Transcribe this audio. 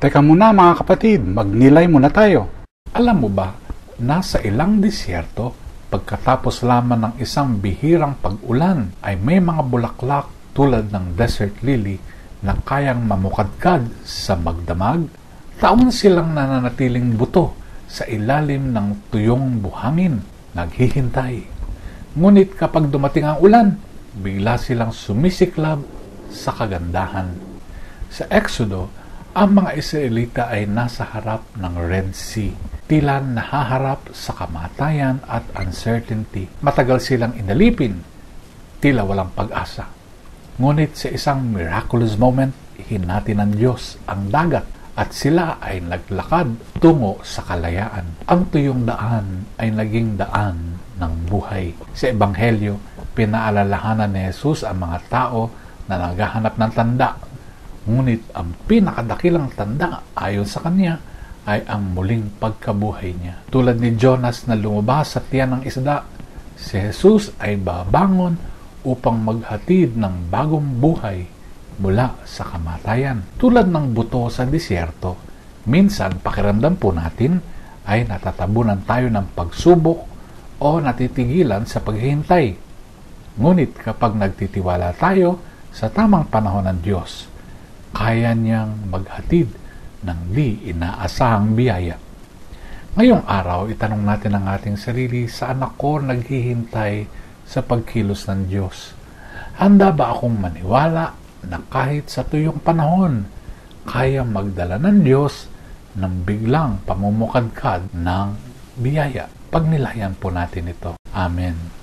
Teka muna mga kapatid, magnilay muna tayo. Alam mo ba, nasa ilang disyerto, pagkatapos lamang ng isang bihirang pag-ulan, ay may mga bulaklak tulad ng desert lily na kayang mamukadkad sa magdamag. Taon silang nananatiling buto sa ilalim ng tuyong buhangin, naghihintay. Ngunit kapag dumating ang ulan, bigla silang sumisiklab sa kagandahan. Sa Exodo, ang mga Israelita ay nasa harap ng Red Sea. Tila nahaharap sa kamatayan at uncertainty. Matagal silang inalipin. Tila walang pag-asa. Ngunit sa isang miraculous moment, hinati ng Diyos ang dagat at sila ay naglakad tungo sa kalayaan. Ang tuyong daan ay naging daan ng buhay. Sa Ebanghelyo, pinaalalahanan ni Jesus ang mga tao na naghahanap ng tanda. Ngunit ang pinakadakilang tanda ayon sa kanya ay ang muling pagkabuhay niya. Tulad ni Jonas na lumabas sa tiyan ng isda, si Jesus ay babangon upang maghatid ng bagong buhay mula sa kamatayan. Tulad ng buto sa disyerto, minsan pakiramdam po natin ay natatabunan tayo ng pagsubok o natitigilan sa paghihintay. Ngunit kapag nagtitiwala tayo sa tamang panahon ng Diyos, kaya niyang maghatid ng di inaasahang biyaya. Ngayong araw, itanong natin ang ating sarili, saan ako naghihintay sa pagkilos ng Diyos? Handa ba akong maniwala na kahit sa tuyong panahon, kaya magdala ng Diyos ng biglang pamumukadkad ng biyaya? Pagnilayan po natin ito. Amen.